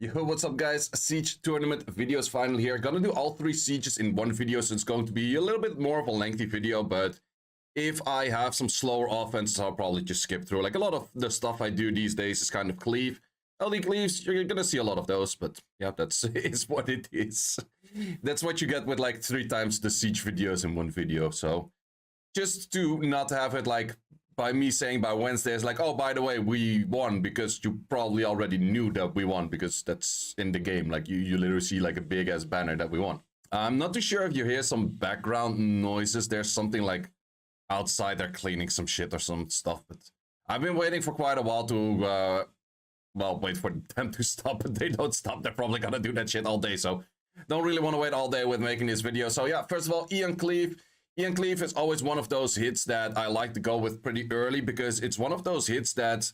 Yo, what's up guys? Siege tournament video is finally here. Gonna do all three sieges in one video, so it's going to be a little bit more of a lengthy video, but if I have some slower offenses, I'll probably just skip through. Like a lot of the stuff I do these days is kind of cleave. LD cleaves, you're gonna see a lot of those, but yeah, that's is what it is. That's what you get with like 3 times the siege videos in one video, so just to not have it like by me saying by Wednesday, it's like, oh, by the way, we won, because you probably already knew that we won because that's in the game. Like you literally see like a big ass banner that we won. I'm not too sure if you hear some background noises. There's something like outside they're cleaning some shit or some stuff, but I've been waiting for quite a while to well, wait for them to stop, but they don't stop. They're probably gonna do that shit all day, so don't really want to wait all day with making this video. So yeah, first of all, Ian Cleave. Ian Cleave is always one of those hits that I like to go with pretty early, because it's one of those hits that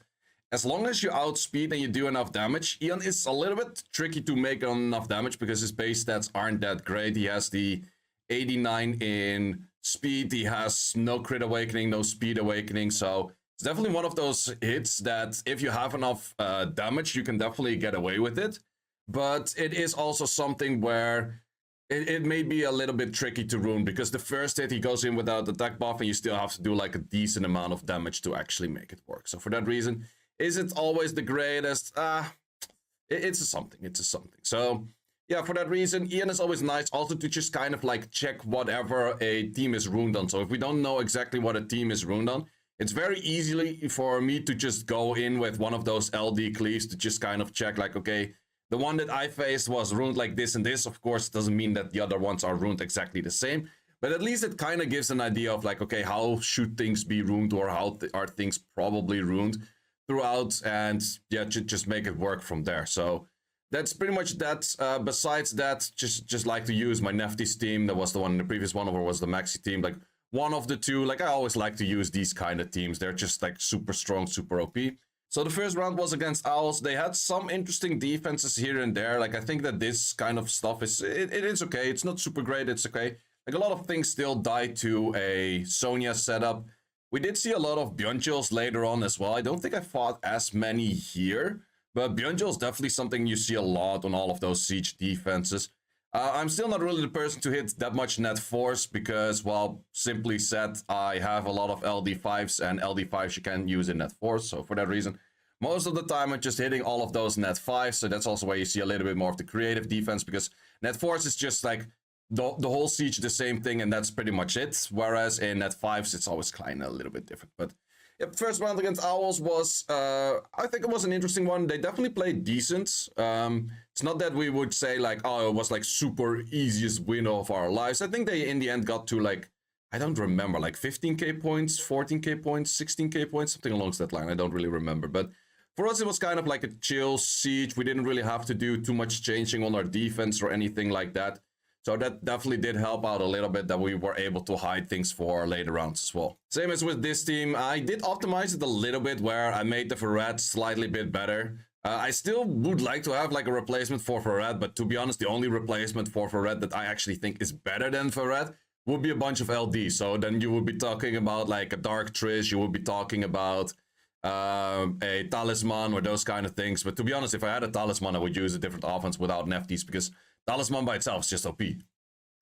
as long as you outspeed and you do enough damage, Ian is a little bit tricky to make enough damage because his base stats aren't that great. He has the 89 in speed, he has no crit awakening, no speed awakening, so it's definitely one of those hits that if you have enough damage, you can definitely get away with it. But it is also something where it may be a little bit tricky to ruin, because the first hit he goes in without attack buff and you still have to do like a decent amount of damage to actually make it work. So for that reason, is it always the greatest? It's a something, So yeah, for that reason, Ian is always nice also to just kind of like check whatever a team is ruined on. So if we don't know exactly what a team is ruined on, it's very easily for me to just go in with one of those LD cleaves to just kind of check like, okay, the one that I faced was ruined like this and this. Of course, it doesn't mean that the other ones are ruined exactly the same, but at least it kind of gives an idea of like, okay, how should things be ruined, or how are things probably ruined throughout, and yeah, just make it work from there. So that's pretty much that. Besides that, just like to use my Nefty's team. That was the one in the previous one, or was the Maxi team. Like one of the two. Like I always like to use these kind of teams. They're just like super strong, super OP. So the first round was against Owls. They had some interesting defenses here and there. Like I think that this kind of stuff is it is okay. It's not super great. It's okay. Like a lot of things still die to a Sonya setup. We did see a lot of Byungils later on as well. I don't think I fought as many here, but Byungil is definitely something you see a lot on all of those siege defenses. I'm still not really the person to hit that much net force because, well, simply said, I have a lot of LD5s, and LD5s you can use in net force. So for that reason, most of the time I'm just hitting all of those net 5s. So that's also where you see a little bit more of the creative defense, because net force is just like the whole siege the same thing, and that's pretty much it. Whereas in net 5s, it's always kind of a little bit different. But yep, first round against Owls was, I think it was an interesting one. They definitely played decent. It's not that we would say like, oh, it was like super easiest win of our lives. I think they in the end got to like, I don't remember, like 15k points, 14k points, 16k points, something along that line. I don't really remember. But for us, it was kind of like a chill siege. We didn't really have to do too much changing on our defense or anything like that. So that definitely did help out a little bit, that we were able to hide things for later rounds as well. Same as with this team, I did optimize it a little bit, where I made the Verrat slightly bit better. I still would like to have like a replacement for Verrat, but to be honest, the only replacement for Verrat that I actually think is better than Verrat would be a bunch of LD. So then you would be talking about like a Dark Trish, you would be talking about a Talisman or those kind of things. But to be honest, if I had a Talisman, I would use a different offense without Nefties, because Talisman by itself is just OP.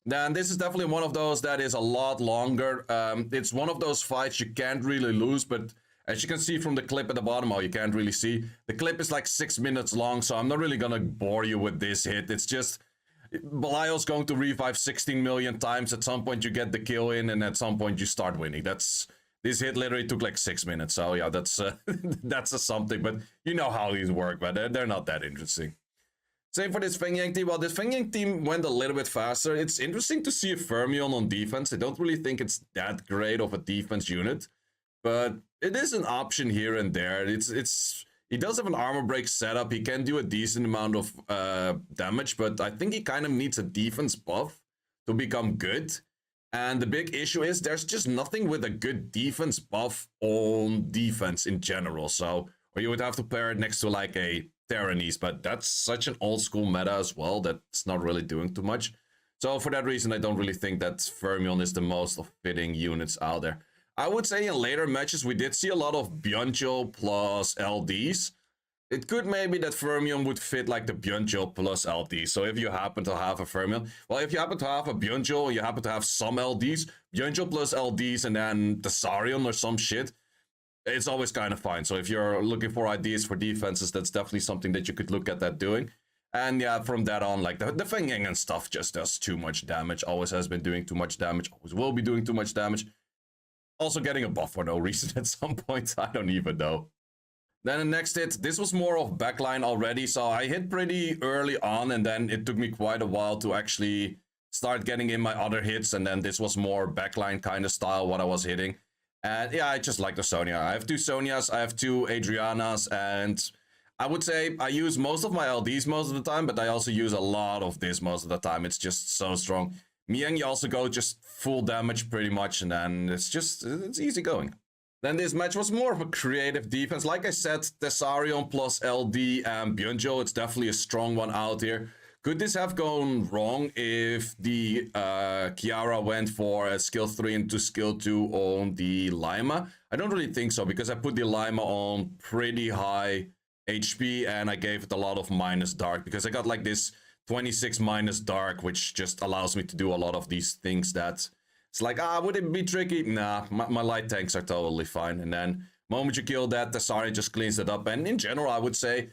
Then this is definitely one of those that is a lot longer. It's one of those fights you can't really lose, but as you can see from the clip at the bottom, oh, you can't really see. The clip is like 6 minutes long, so I'm not really gonna bore you with this hit. It's just, Belial's going to revive 16 million times. At some point you get the kill in, and at some point you start winning. This hit literally took like 6 minutes, so yeah, that's that's a something. But you know how these work, but they're not that interesting. Same for this Feng Yang team. Well, this Feng Yang team went a little bit faster. It's interesting to see a Fermion on defense. I don't really think it's that great of a defense unit, but it is an option here and there. He does have an armor break setup. He can do a decent amount of damage, but I think he kind of needs a defense buff to become good. And the big issue is there's just nothing with a good defense buff on defense in general. So, or you would have to pair it next to like a Terranese, but that's such an old school meta as well that it's not really doing too much. So for that reason, I don't really think that Fermion is the most fitting units out there. I would say in later matches, we did see a lot of Byungil plus LDs. It could maybe that Fermion would fit like the Byungjo plus LD. So if you happen to have a Fermion, well, if you happen to have a Byungjo, you happen to have some LDs, Byungjo plus LDs, and then the Sarion or some shit, it's always kind of fine. So if you're looking for ideas for defenses, that's definitely something that you could look at that doing. And yeah, from that on, like the Feng Yang and stuff just does too much damage. Always has been doing too much damage. Always will be doing too much damage. Also getting a buff for no reason at some point. I don't even know. Then the next hit, this was more of backline already. So I hit pretty early on, and then it took me quite a while to actually start getting in my other hits. And then this was more backline kind of style, what I was hitting. And yeah, I just like the Sonya. I have two Sonyas, I have two Adrianas, and I would say I use most of my LDs most of the time, but I also use a lot of this most of the time. It's just so strong. Miang, you also go just full damage pretty much, and then it's easy going. Then this match was more of a creative defense. Like I said, Tessarion plus LD and Byungjo, it's definitely a strong one out here. Could this have gone wrong if the Kiara went for a skill 3 into skill 2 on the Lima? I don't really think so, because I put the Lima on pretty high HP and I gave it a lot of minus dark, because I got like this 26 minus dark, which just allows me to do a lot of these things that it's like, would it be tricky? Nah, my light tanks are totally fine. And then moment you kill that, the Sari just cleans it up. And in general, I would say,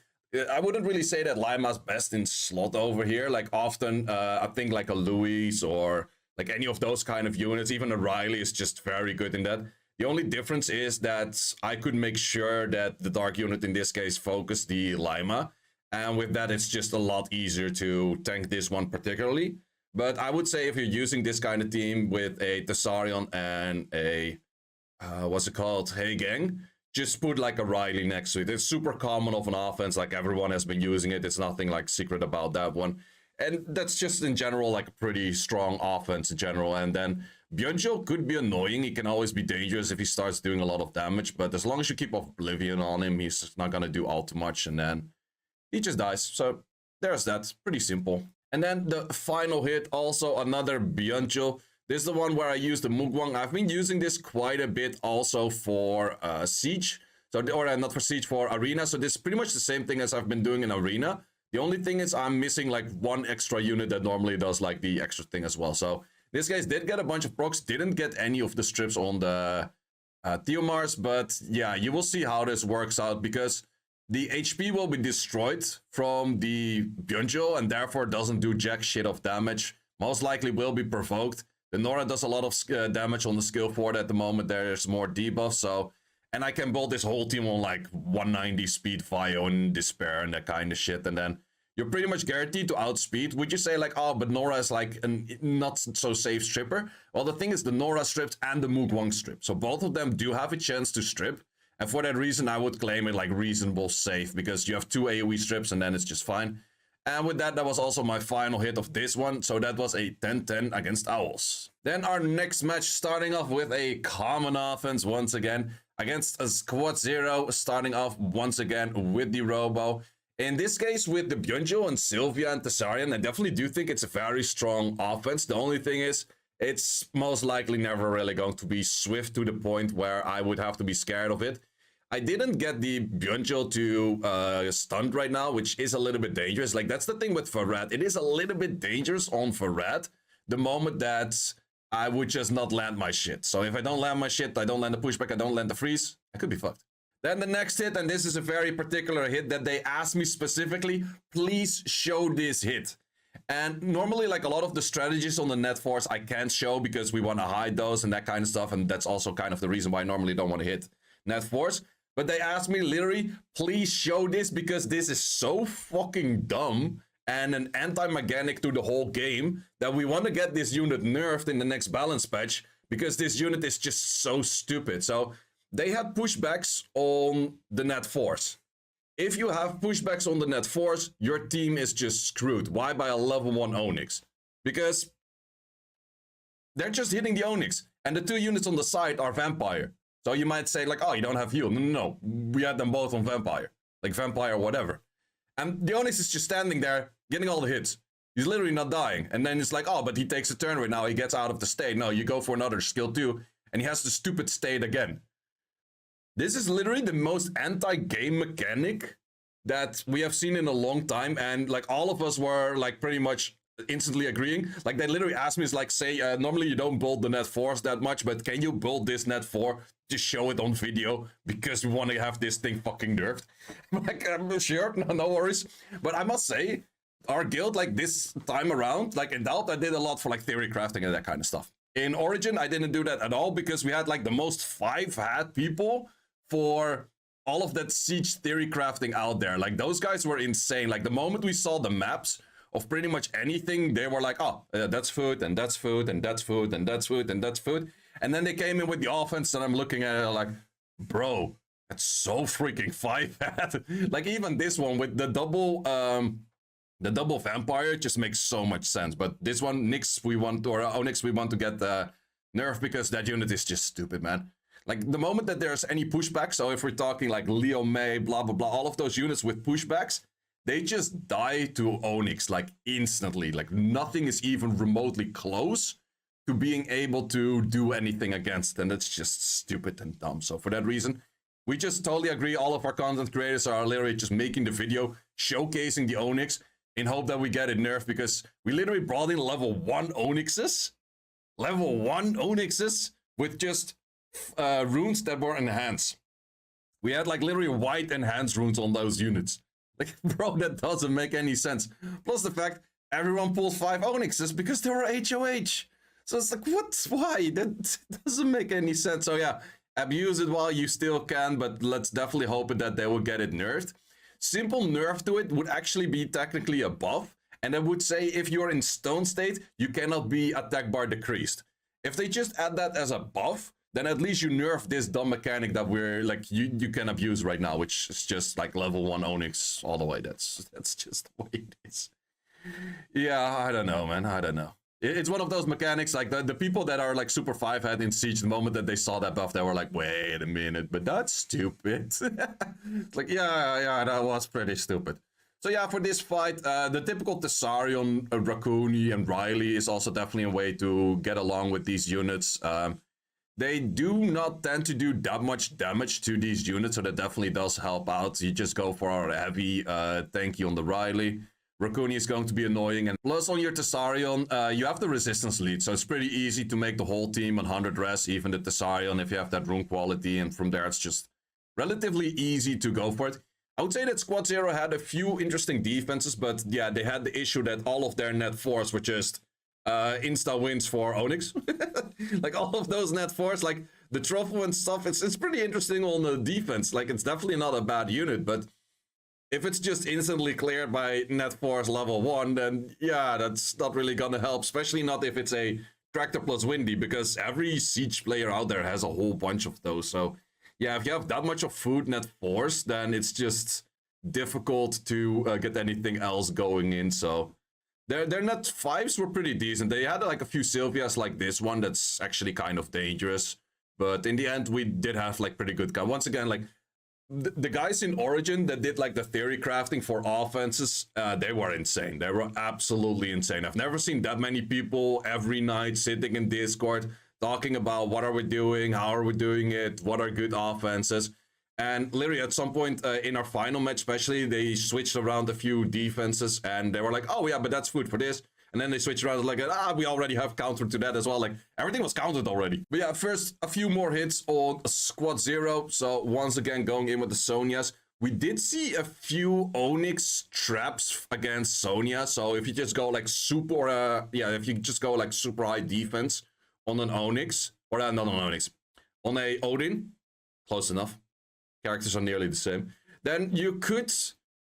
I wouldn't really say that Lima's best in slot over here. Like often, I think like a Louis or like any of those kind of units, even a Riley is just very good in that. The only difference is that I could make sure that the dark unit in this case focused the Lima. And with that, it's just a lot easier to tank this one particularly. But I would say if you're using this kind of team with a Tessarion and a, what's it called, Hey Gang, just put like a Riley next to it. It's super common of an offense, like everyone has been using it. It's nothing like secret about that one. And that's just in general like a pretty strong offense in general. And then Byungjo could be annoying. He can always be dangerous if he starts doing a lot of damage. But as long as you keep Oblivion on him, he's not going to do all too much. And then he just dies. So there's that. Pretty simple. And then the final hit, also another Byungjo. This is the one where I use the Mugwang. I've been using this quite a bit also for Siege. So, or not for Siege, for Arena. So this is pretty much the same thing as I've been doing in Arena. The only thing is I'm missing like one extra unit that normally does like the extra thing as well. So this guy did get a bunch of procs, didn't get any of the strips on the Theomars. But yeah, you will see how this works out, because the HP will be destroyed from the Byungjo and therefore doesn't do jack shit of damage. Most likely will be provoked. The Nora does a lot of damage on the skill 4 at the moment. There's more debuff, so... And I can build this whole team on like 190 speed, Vio and Despair and that kind of shit. And then you're pretty much guaranteed to outspeed. Would you say like, oh, but Nora is like a not so safe stripper? Well, the thing is the Nora stripped and the Mugwang strip. So both of them do have a chance to strip. And for that reason, I would claim it like reasonable safe, because you have 2 AoE strips and then it's just fine. And with that, that was also my final hit of this one. So that was a 10-10 against Owls. Then our next match, starting off with a common offense once again against a Squad 0, starting off once again with the Robo. In this case, with the Byungjo and Sylvia and Tessarion, I definitely do think it's a very strong offense. The only thing is, it's most likely never really going to be swift to the point where I would have to be scared of it. I didn't get the Byungjo to stunned right now, which is a little bit dangerous. Like, that's the thing with Farad. It is a little bit dangerous on Farad the moment that I would just not land my shit. So if I don't land my shit, I don't land the pushback, I don't land the freeze, I could be fucked. Then the next hit, and this is a very particular hit that they asked me specifically, please show this hit. And normally, like a lot of the strategies on the net force, I can't show because we want to hide those and that kind of stuff. And that's also kind of the reason why I normally don't want to hit net force. But they asked me literally, please show this, because this is so fucking dumb and an anti-mechanic to the whole game that we want to get this unit nerfed in the next balance patch, because this unit is just so stupid. So they had pushbacks on the net force. If you have pushbacks on the net force, your team is just screwed. Why? By a level 1 Onix. Because they're just hitting the Onix, and the 2 units on the side are Vampire. So you might say like, oh, you don't have heal. No, we had them both on Vampire. Like Vampire or whatever. And the Onix is just standing there, getting all the hits. He's literally not dying. And then it's like, oh, but he takes a turn right now. He gets out of the state. No, you go for another skill 2. And he has the stupid state again. This is literally the most anti-game mechanic that we have seen in a long time, and like all of us were like pretty much instantly agreeing. Like they literally asked me, is like, say, normally you don't build the net 4s that much, but can you build this net 4, just show it on video because we want to have this thing fucking nerfed? I'm like, sure, no worries. But I must say, our guild, like this time around, like in Delta, I did a lot for like theory crafting and that kind of stuff. In Origin, I didn't do that at all because we had like the most 5-hat people for all of that siege theory crafting out there. Like those guys were insane. Like the moment we saw the maps of pretty much anything, they were like, oh, that's food, and that's food, and that's food, and that's food, and that's food. And then they came in with the offense, and I'm looking at it like, bro, that's so freaking 5-hat. Like even this one with the double vampire just makes so much sense. But this one, Nyx, we want, or Onix, we want to get nerfed because that unit is just stupid, man. Like the moment that there's any pushback, so if we're talking like Leo May, blah, blah, blah, all of those units with pushbacks, they just die to Onix like instantly. Like nothing is even remotely close to being able to do anything against, and it's just stupid and dumb. So for that reason, we just totally agree. All of our content creators are literally just making the video, showcasing the Onix in hope that we get it nerfed, because we literally brought in level 1 Onyxes. Level 1 Onyxes with just runes that were enhanced. We had like literally white enhanced runes on those units. Like, bro, that doesn't make any sense. Plus the fact everyone pulled 5 Onyxes because they were HOH. So it's like, what? Why? That doesn't make any sense. So yeah, abuse it while you still can, but let's definitely hope that they will get it nerfed. Simple nerf to it would actually be technically a buff, and I would say if you're in stone state, you cannot be attack bar decreased. If they just add that as a buff, then at least you nerf this dumb mechanic that we're like you can abuse right now, which is just like level 1 Onix all the way. That's just the way it is. Yeah, I don't know, man. I don't know. It's one of those mechanics, like the people that are like super 5-hat in Siege, the moment that they saw that buff, they were like, wait a minute, but that's stupid. It's like, yeah, that was pretty stupid. So yeah, for this fight, the typical Thessarion, Raccoon, and Riley is also definitely a way to get along with these units. They do not tend to do that much damage to these units, so that definitely does help out. You just go for our heavy tanky on the Riley. Raccoon is going to be annoying, and plus on your Thessarion, you have the resistance lead, so it's pretty easy to make the whole team 100 res, even the Thessarion, if you have that rune quality, and from there it's just relatively easy to go for it. I would say that Squad Zero had a few interesting defenses, but yeah, they had the issue that all of their net 4s were just insta wins for Onix. Like all of those net 4s, like the truffle and stuff, it's pretty interesting on the defense. Like it's definitely not a bad unit, but if it's just instantly cleared by net 4's level 1, then yeah, that's not really gonna help, especially not if it's a Tractor plus Windy, because every Siege player out there has a whole bunch of those. So yeah, if you have that much of food net 4s, then it's just difficult to get anything else going in. So their net 5s were pretty decent. They had like a few Sylvias like this one that's actually kind of dangerous, but in the end we did have like pretty good. Once again, like the guys in Origin that did like the theory crafting for offenses, they were insane. They were absolutely insane. I've never seen that many people every night sitting in Discord talking about what are we doing, how are we doing it, what are good offenses. And literally at some point in our final match especially, they switched around a few defenses and they were like, oh yeah, but that's food for this. And then they switched around like, we already have counter to that as well. Like, everything was countered already. But yeah, first, a few more hits on Squad Zero. So once again, going in with the Sonias. We did see a few Onix traps against Sonia. So if you just go like super, if you just go like super high defense on an Onix, or not on Onix, on a Odin, close enough. Characters are nearly the same. Then you could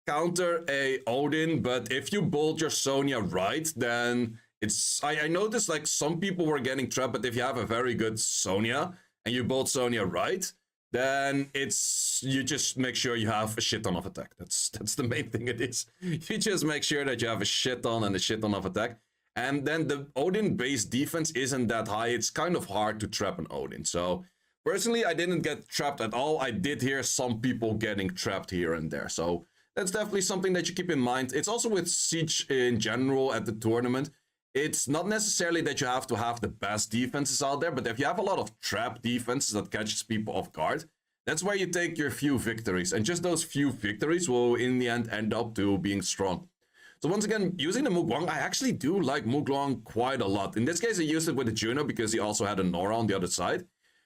counter a Odin, but if you build your Sonya right, then it's I noticed like some people were getting trapped, but if you have a very good Sonya and you build Sonya right, then it's you just make sure you have a shit ton of attack. That's the main thing it is. You just make sure that you have a shit ton and a shit ton of attack. And then the Odin base defense isn't that high. It's kind of hard to trap an Odin. So personally, I didn't get trapped at all. I did hear some people getting trapped here and there. So that's definitely something that you keep in mind. It's also with Siege in general at the tournament. It's not necessarily that you have to have the best defenses out there, but if you have a lot of trap defenses that catches people off guard, That's where you take your few victories, and just those few victories will in the end up to being strong. So once again, using the Mugwang, I actually do like Mugwang quite a lot. In this case, I used it with the Juno because he also had a Nora on the other side.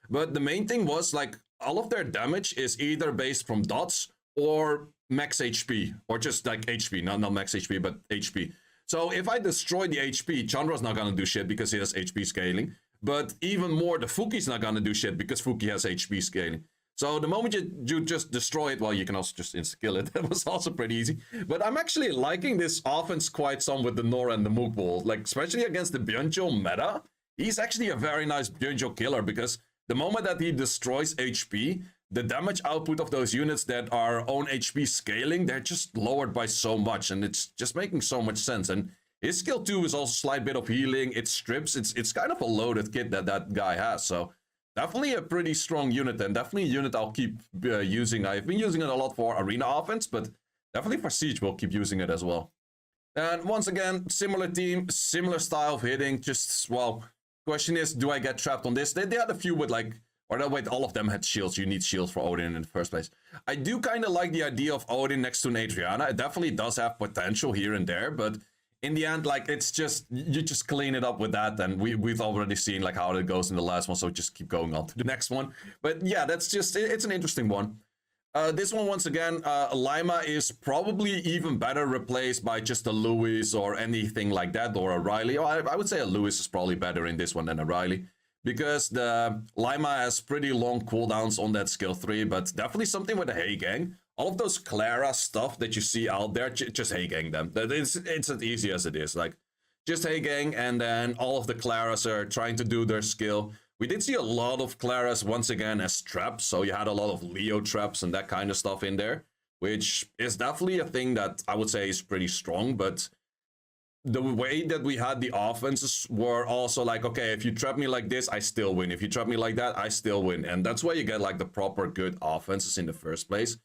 But the main thing was, like, all of their damage is either based from dots or max HP, or just like HP, not max HP, but HP. So if I destroy the HP, Chandra's not gonna do shit because he has HP scaling. But even more, the Fuki's not gonna do shit because Fuki has HP scaling. So the moment you just destroy it, well, you can also just insta-kill it. That was also pretty easy. But I'm actually liking this offense quite some with the Nora and the Moog Ball. Like, especially against the Byungjo meta, he's actually a very nice Byungjo killer because the moment that he destroys HP, the damage output of those units that are on HP scaling, they're just lowered by so much, and it's just making so much sense. And his skill 2 is also a slight bit of healing, it strips, it's kind of a loaded kit that guy has, so definitely a pretty strong unit, and definitely a unit I'll keep using. I've been using it a lot for arena offense, but definitely for Siege we'll keep using it as well. And once again, similar team, similar style of hitting, just, well, question is, do I get trapped on this? They had a few with like, or no, wait, all of them had shields. You need shields for Odin in the first place. I do kind of like the idea of Odin next to an Adriana. It definitely does have potential here and there, but in the end, like, it's just, you just clean it up with that, and we've already seen like how it goes in the last one, so just keep going on to the next one. But yeah, that's just, it's an interesting one. This one, once again, Lima is probably even better replaced by just a Lewis or anything like that, or a Riley. Oh, I would say a Lewis is probably better in this one than a Riley, because the Lima has pretty long cooldowns on that skill 3, but definitely something with the Hey Gang. All of those Clara stuff that you see out there, just Hey Gang them. It's as easy as it is. Like, just Hey Gang, and then all of the Claras are trying to do their skill. We did see a lot of Claras once again as traps, so you had a lot of Leo traps and that kind of stuff in there, which is definitely a thing that I would say is pretty strong, but the way that we had the offenses were also like, okay, if you trap me like this, I still win. If you trap me like that, I still win. And that's why you get like the proper good offenses in the first place.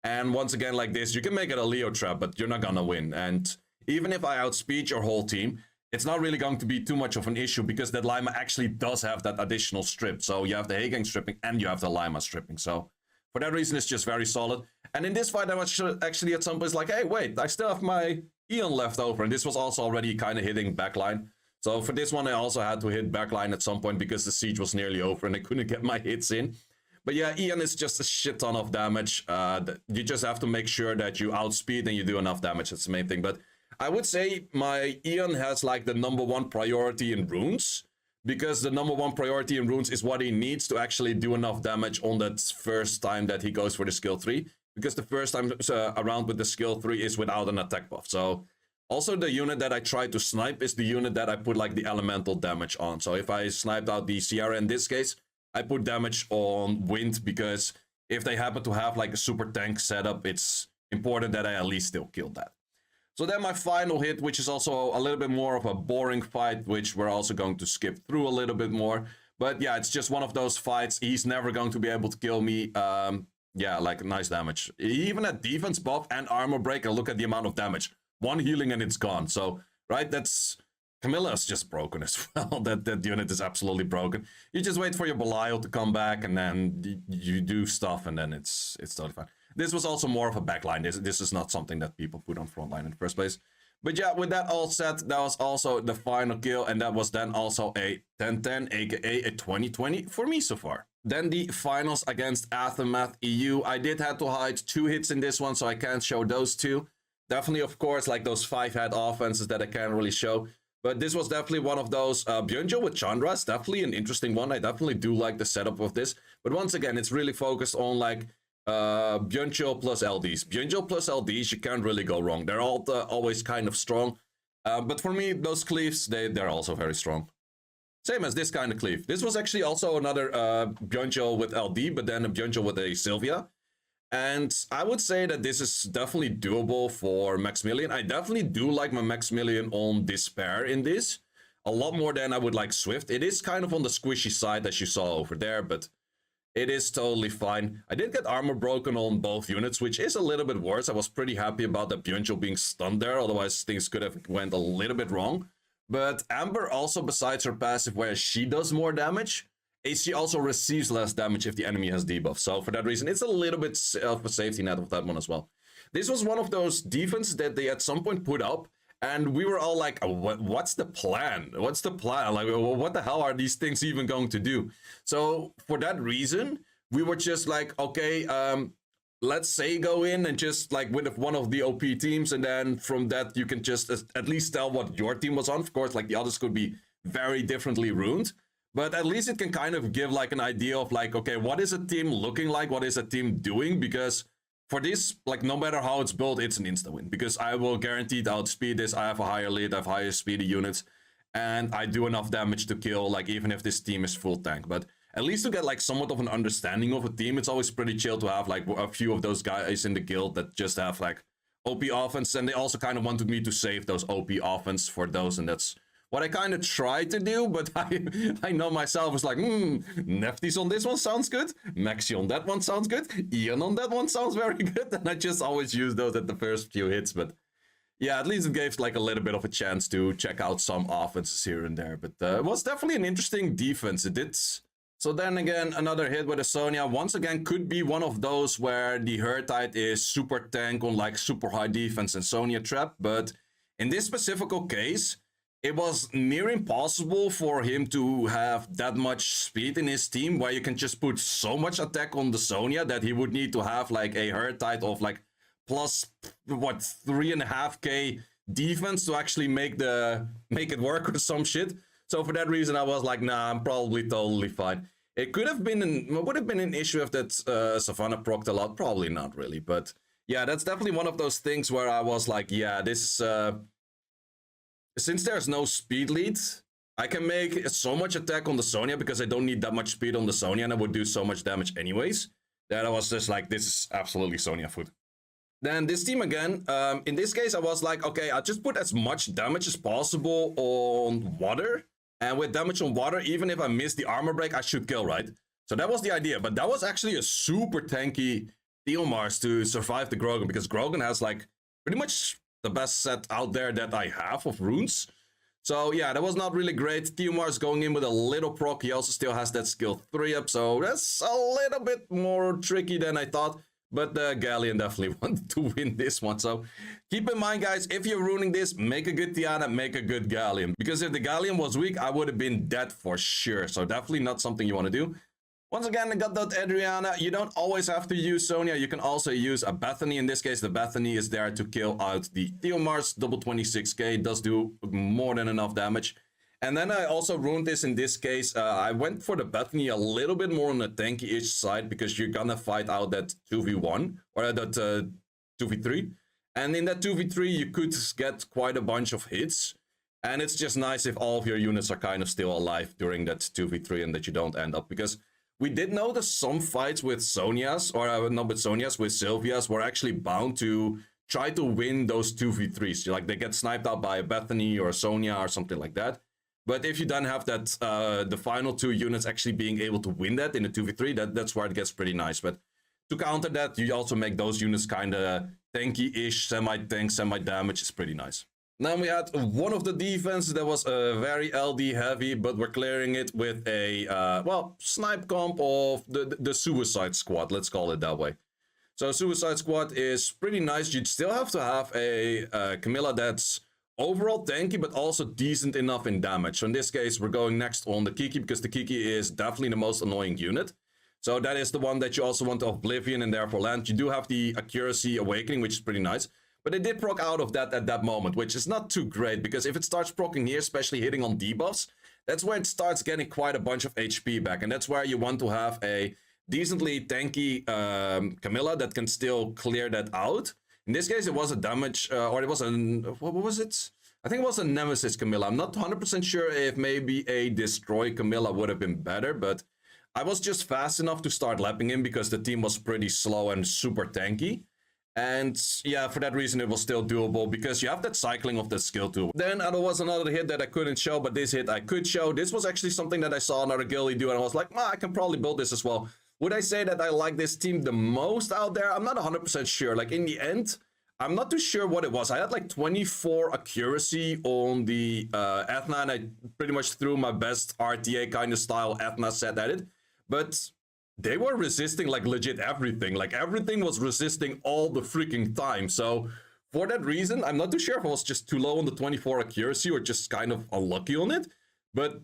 And once again, like this, you can make it a Leo trap, but you're not gonna win. And even if I outspeed your whole team, it's not really going to be too much of an issue because that Lima actually does have that additional strip. So you have the Hey Gang stripping and you have the Lima stripping. So for that reason, it's just very solid. And in this fight, I was actually at some point like, hey, wait, I still have my Eon left over. And this was also already kind of hitting backline. So for this one, I also had to hit backline at some point because the siege was nearly over and I couldn't get my hits in. But yeah, Eon is just a shit ton of damage. You just have to make sure that you outspeed and you do enough damage. That's the main thing. But I would say my Eon has like the #1 priority in runes, because the #1 priority in runes is what he needs to actually do enough damage on that first time that he goes for the skill 3, because the first time around with the skill 3 is without an attack buff. So also the unit that I try to snipe is the unit that I put like the elemental damage on. So if I sniped out the Sierra in this case, I put damage on wind, because if they happen to have like a super tank setup, it's important that I at least still kill that. So then my final hit, which is also a little bit more of a boring fight, which we're also going to skip through a little bit more. But yeah, it's just one of those fights. He's never going to be able to kill me. Yeah, like nice damage. Even at defense buff and armor break, and look at the amount of damage. 1 healing and it's gone. So, right, that's... Camilla's just broken as well. That unit is absolutely broken. You just wait for your Belial to come back, and then you do stuff, and then it's totally fine. This was also more of a backline. This is not something that people put on frontline in the first place. But yeah, with that all said, that was also the final kill, and that was then also a 10-10, aka a 20-20 for me so far. Then the finals against Aftermath EU. I did have to hide 2 hits in this one, so I can't show those 2. Definitely, of course, like those 5-head offenses that I can't really show. But this was definitely one of those. Byungjo with Chandra is definitely an interesting one. I definitely do like the setup of this. But once again, it's really focused on like Byungjo plus LDs. Byungjo plus LDs, you can't really go wrong. They're all always kind of strong. But for me, those cleaves, they're also very strong. Same as this kind of cleave. This was actually also another Byungjo with LD, but then a Byungjo with a Sylvia. And I would say that this is definitely doable for Maximilian. I definitely do like my Maximilian on Despair in this. A lot more than I would like Swift. It is kind of on the squishy side as you saw over there, but it is totally fine. I did get armor broken on both units, which is a little bit worse. I was pretty happy about the Byungjo being stunned there, otherwise things could have went a little bit wrong. But Amber also, besides her passive where she does more damage, HG also receives less damage if the enemy has debuff. So for that reason, it's a little bit of a safety net of that one as well. This was one of those defenses that they at some point put up, and we were all like, what's the plan? What's the plan? Like, what the hell are these things even going to do? So for that reason, we were just like, okay, let's say go in and just like with one of the OP teams, and then from that you can just at least tell what your team was on. Of course, like the others could be very differently ruined, but at least it can kind of give like an idea of like, okay, what is a team looking like? What is a team doing? Because for this, like no matter how it's built, it's an insta win, because I will guarantee to outspeed this. I have a higher lead, I have higher speedy units, and I do enough damage to kill, like even if this team is full tank. But at least to get like somewhat of an understanding of a team, it's always pretty chill to have like a few of those guys in the guild that just have like OP offense, and they also kind of wanted me to save those OP offense for those, and that's what I kind of tried to do. But I know myself was like, Neftis on this one sounds good, Maxi on that one sounds good, Ian on that one sounds very good, and I just always use those at the first few hits. But yeah, at least it gave like a little bit of a chance to check out some offenses here and there. But it was definitely an interesting defense. It did. So then again, another hit with a Sonya. Once again, could be one of those where the Hurtite is super tank on like super high defense and Sonya trap. But in this specific case, it was near impossible for him to have that much speed in his team, where you can just put so much attack on the Sonya that he would need to have like a Hurtite of like plus, what, 3.5k defense to actually make it work or some shit. So for that reason, I was like, nah, I'm probably totally fine. It could have been, would have been an issue if that Savannah procced a lot. Probably not really. But yeah, that's definitely one of those things where I was like, yeah, this, since there's no speed lead, I can make so much attack on the Sonya because I don't need that much speed on the Sonya, and I would do so much damage anyways, that I was just like, this is absolutely Sonya food. Then this team again, in this case, I was like, okay, I'll just put as much damage as possible on water. And with damage on water, even if I miss the armor break, I should kill, right? So that was the idea. But that was actually a super tanky Theomars to survive the Grogan, because Grogan has like pretty much the best set out there that I have of runes. So yeah, that was not really great. Theomars going in with a little proc. He also still has that skill 3 up. So that's a little bit more tricky than I thought. But the Galleon definitely wanted to win this one. So keep in mind, guys, if you're ruining this, make a good Tiana, make a good Galleon. Because if the Galleon was weak, I would have been dead for sure. So definitely not something you want to do. Once again, I got that Adriana. You don't always have to use Sonya. You can also use a Bethany. In this case, the Bethany is there to kill out the Theomars. Double 26k does do more than enough damage. And then I also ruined this in this case. I went for the Bethany a little bit more on the tanky-ish side, because you're gonna fight out that 2v1 or that 2v3. And in that 2v3, you could get quite a bunch of hits. And it's just nice if all of your units are kind of still alive during that 2v3 and that you don't end up. Because we did notice some fights with Sonyas, or not with Sonyas, with Sylvias, were actually bound to try to win those 2v3s. Like they get sniped out by a Bethany or a Sonya or something like that. But if you then have that, the final 2 units actually being able to win that in a 2v3, that's where it gets pretty nice. But to counter that, you also make those units kind of tanky-ish, semi-tank, semi-damage. It's pretty nice. Then we had one of the defenses that was very LD heavy, but we're clearing it with a, well, snipe comp of the Suicide Squad, let's call it that way. So Suicide Squad is pretty nice. You'd still have to have a Camilla that's overall tanky, but also decent enough in damage. So in this case, we're going next on the Kiki, because the Kiki is definitely the most annoying unit. So that is the one that you also want to Oblivion and therefore land. You do have the Accuracy Awakening, which is pretty nice. But it did proc out of that at that moment, which is not too great, because if it starts procking here, especially hitting on debuffs, that's where it starts getting quite a bunch of HP back. And that's where you want to have a decently tanky Camilla that can still clear that out. In this case, it was a damage, or it was a, what was it? I think it was a Nemesis Camilla. I'm not 100% sure if maybe a Destroy Camilla would have been better, but I was just fast enough to start lapping him because the team was pretty slow and super tanky. And yeah, for that reason, it was still doable because you have that cycling of the skill tool. Then there was another hit that I couldn't show, but this hit I could show. This was actually something that I saw another guildie do, and I was like, I can probably build this as well. Would I say that I like this team the most out there? I'm not 100% sure. Like in the end, I'm not too sure what it was. I had like 24 accuracy on the Ethna, and I pretty much threw my best RTA kind of style Ethna set at it. But they were resisting like legit everything. Like everything was resisting all the freaking time. So for that reason, I'm not too sure if I was just too low on the 24 accuracy or just kind of unlucky on it. But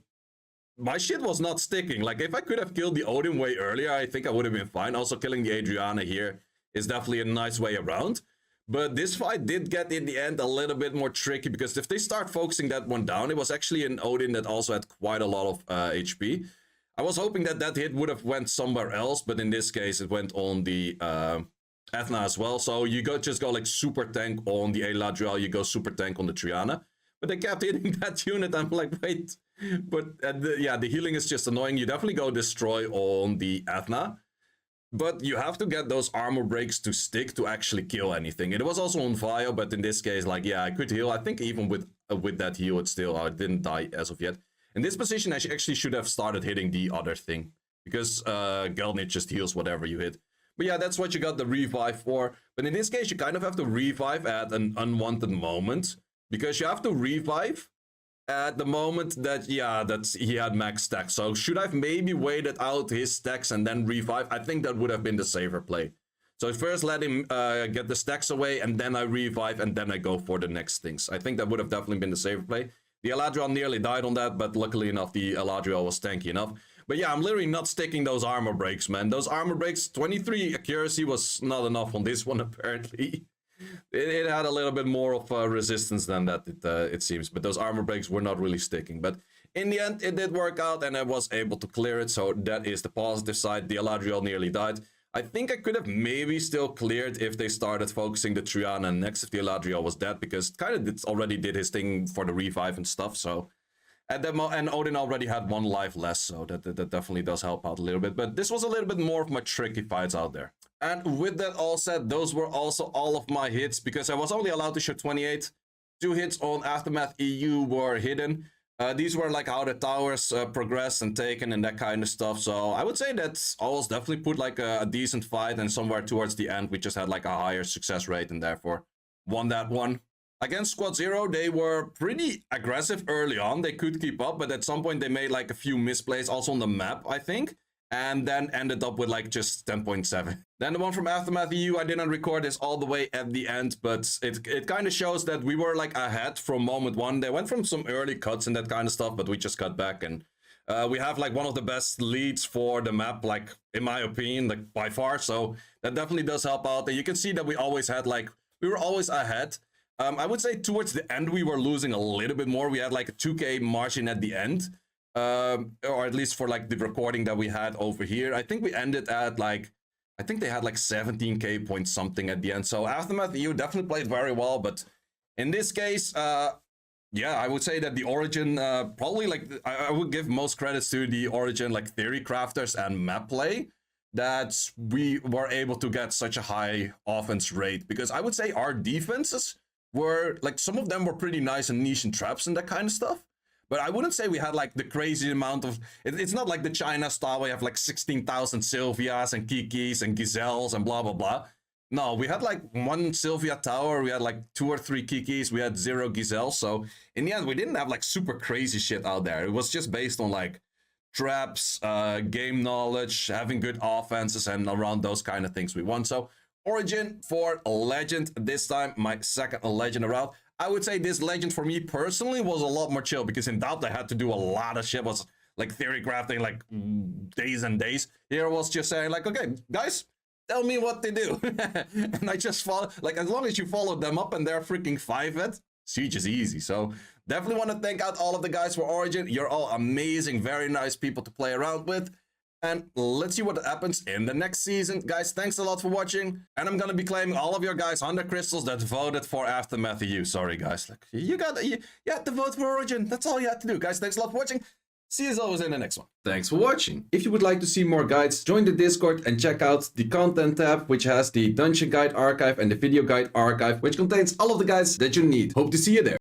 my shit was not sticking. Like if I could have killed the Odin way earlier, I think I would have been fine. Also killing the Adriana here is definitely a nice way around. But this fight did get in the end a little bit more tricky because if they start focusing that one down, it was actually an Odin that also had quite a lot of HP. I was hoping that that hit would have went somewhere else, but in this case it went on the Ethna as well. So you just go like super tank on the Eladriel, you go super tank on the Triana. But they kept hitting that unit. I'm like, wait. But yeah, the healing is just annoying. You definitely go destroy on the Ethna. But you have to get those armor breaks to stick to actually kill anything. It was also on Vio, but in this case, like, yeah, I could heal. I think even with that heal, it still didn't die as of yet. In this position, I actually should have started hitting the other thing. Because Gelnit just heals whatever you hit. But yeah, that's what you got the revive for. But in this case, you kind of have to revive at an unwanted moment. Because you have to revive at the moment that, yeah, he had max stacks. So should I've maybe waited out his stacks and then revive? I think that would have been the safer play. So first let him get the stacks away, and then I revive, and then I go for the next things. I think that would have definitely been the safer play. The Eladriel nearly died on that, but luckily enough, the Eladriel was tanky enough. But yeah, I'm literally not sticking those armor breaks, man. Those armor breaks, 23 accuracy was not enough on this one, apparently. It had a little bit more of resistance than that, it seems. But those armor breaks were not really sticking. But in the end, it did work out, and I was able to clear it. So that is the positive side. The Eladriel nearly died. I think I could have maybe still cleared if they started focusing the Triana next if the Eladriel was dead. Because it kind of already did his thing for the revive and stuff. So at that and Odin already had 1 life less. So that definitely does help out a little bit. But this was a little bit more of my tricky fights out there. And with that all said, those were also all of my hits, because I was only allowed to shoot 28. 2 hits on Aftermath EU were hidden. These were like how the towers progressed and taken and that kind of stuff. So I would say that I was definitely put like a decent fight, and somewhere towards the end we just had like a higher success rate and therefore won that one. Against Squad Zero, they were pretty aggressive early on. They could keep up, but at some point they made like a few misplays also on the map, I think. And then ended up with like just 10.7. Then the one from Aftermath EU, I didn't record this all the way at the end, but it kind of shows that we were like ahead from moment 1. They went from some early cuts and that kind of stuff, but we just cut back, and we have like one of the best leads for the map, like in my opinion, like by far. So that definitely does help out. And you can see that we always had like, we were always ahead. I would say towards the end we were losing a little bit more. We had like a 2k margin at the end. Or at least for like the recording that we had over here. I think we ended at like, I think they had like 17k point something at the end. So Aftermath EU definitely played very well, but in this case, yeah, I would say that the Origin, probably like, I would give most credits to the Origin like theory crafters and map play, that we were able to get such a high offense rate, because I would say our defenses were like, some of them were pretty nice and niche and traps and that kind of stuff. But I wouldn't say we had like the crazy amount of, it's not like the China style where you have like 16,000 Sylvias and Kikis and Gazelles and blah, blah, blah. No, we had like 1 Sylvia tower, we had like 2 or 3 Kikis, we had 0 Gazelles. So in the end, we didn't have like super crazy shit out there. It was just based on like traps, game knowledge, having good offenses, and around those kind of things we won. So Origin for Legend this time, my second Legend around. I would say this Legend for me personally was a lot more chill, because in Doubt I had to do a lot of shit. It was like theory crafting like days and days. Here I was just saying like, okay, guys, tell me what to do. And I just follow, like, as long as you follow them up and they're freaking 5-ed, Siege is easy. So definitely want to thank out all of the guys for Origin. You're all amazing, very nice people to play around with. And let's see what happens in the next season. Guys, thanks a lot for watching. And I'm going to be claiming all of your guys 100 crystals that voted for Aftermath EU. Sorry, guys. Like, you had to vote for Origin. That's all you had to do. Guys, thanks a lot for watching. See you always in the next one. Thanks for watching. If you would like to see more guides, join the Discord and check out the content tab, which has the Dungeon Guide Archive and the Video Guide Archive, which contains all of the guides that you need. Hope to see you there.